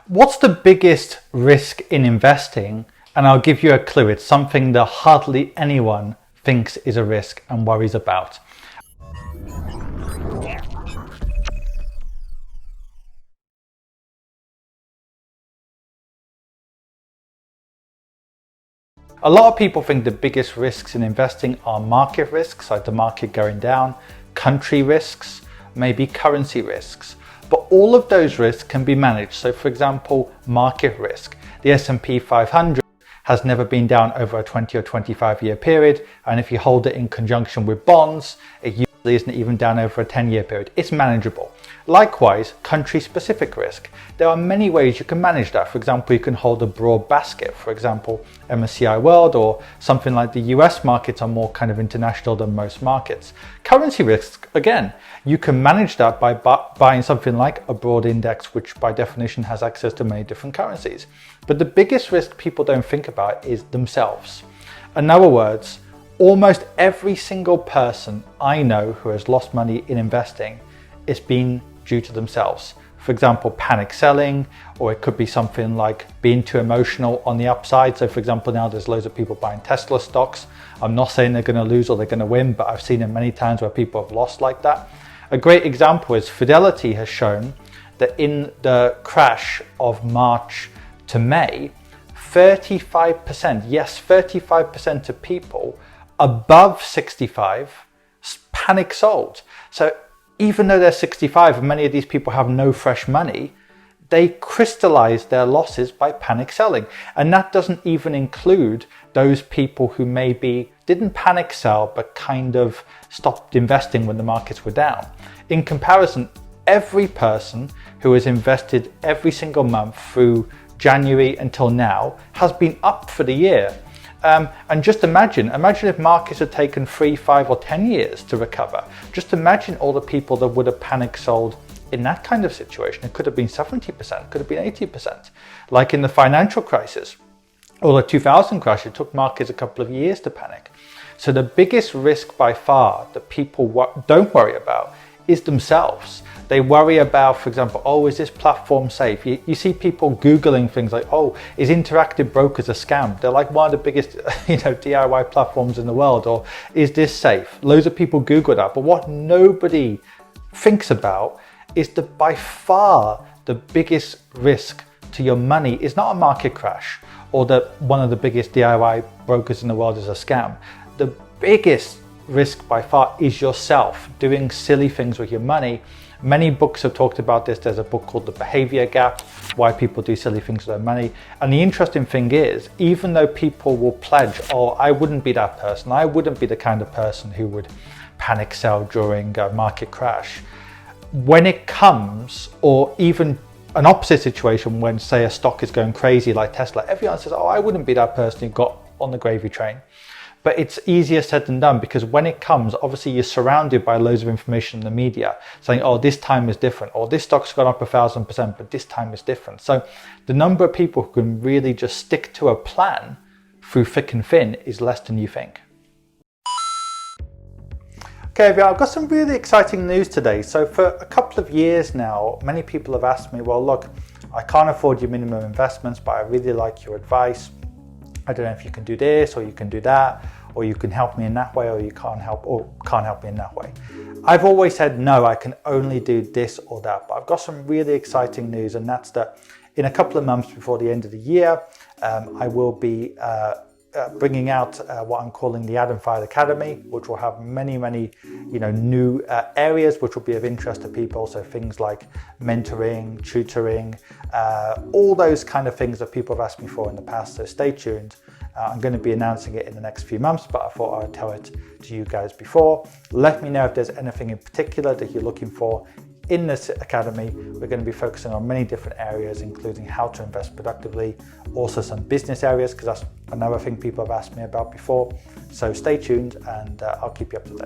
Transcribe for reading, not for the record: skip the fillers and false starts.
What's the biggest risk in investing? And I'll give you a clue. It's something that hardly anyone thinks is a risk and worries about. A lot of people think the biggest risks in investing are market risks, like the market going down, country risks, maybe currency risks. But all of those risks can be managed. So for example, market risk. The S&P 500 has never been down over a 20 or 25 year period. And if you hold it in conjunction with bonds, it usually isn't even down over a 10-year period. It's manageable. Likewise, country-specific risk. There are many ways you can manage that. For example, you can hold a broad basket. For example, MSCI World or something like the US markets are more kind of international than most markets. Currency risk, again, you can manage that by buying something like a broad index, which by definition has access to many different currencies. But the biggest risk people don't think about is themselves. In other words, almost every single person I know who has lost money in investing, it's been due to themselves. For example, panic selling, or it could be something like being too emotional on the upside. So for example, now there's loads of people buying Tesla stocks. I'm not saying they're going to lose or they're going to win, but I've seen it many times where people have lost like that. A great example is Fidelity has shown that in the crash of March to May, 35%, yes, 35% of people above 65 panic sold. So even though they're 65 and many of these people have no fresh money, they crystallize their losses by panic selling. And that doesn't even include those people who maybe didn't panic sell but kind of stopped investing when the markets were down. In comparison, every person who has invested every single month through January until now has been up for the year. And just imagine if markets had taken 3, 5 or 10 years to recover. Just imagine all the people that would have panic sold in that kind of situation. It could have been 70%, could have been 80%. Like in the financial crisis or the 2000 crash, it took markets a couple of years to panic. So the biggest risk by far that people don't worry about is themselves. They worry about, for example, oh, is this platform safe? You see people Googling things like, oh, is Interactive Brokers a scam? They're like one of the biggest DIY platforms in the world. Or is this safe? Loads of people Google that. But what nobody thinks about is that by far the biggest risk to your money is not a market crash or that one of the biggest DIY brokers in the world is a scam. The biggest risk by far is yourself doing silly things with your money. Many books have talked about this. There's a book called The Behavior Gap, why people do silly things with their money. And the interesting thing is, even though people will pledge, oh, I wouldn't be that person, I wouldn't be the kind of person who would panic sell during a market crash. When it comes, or even an opposite situation when, say, a stock is going crazy like Tesla, everyone says, oh, I wouldn't be that person who got on the gravy train. But it's easier said than done, because when it comes, obviously you're surrounded by loads of information in the media saying, oh, this time is different, or this stock's gone up 1,000%, but this time is different. So the number of people who can really just stick to a plan through thick and thin is less than you think. Okay, I've got some really exciting news today. So for a couple of years now, many people have asked me, well, look, I can't afford your minimum investments, but I really like your advice. I don't know if you can do this or you can do that, or you can help me in that way, or you can't help me in that way. I've always said, no, I can only do this or that. But I've got some really exciting news, and that's that in a couple of months before the end of the year, I will be bringing out what I'm calling the Adam Fayed Academy, which will have many new areas which will be of interest to people. So things like mentoring, tutoring, all those kind of things that people have asked me for in the past. So stay tuned. I'm going to be announcing it in the next few months, but I thought I'd tell it to you guys before. Let me know if there's anything in particular that you're looking for in this academy. We're going to be focusing on many different areas, including how to invest productively, also some business areas, because that's another thing people have asked me about before. So stay tuned, and I'll keep you up to date.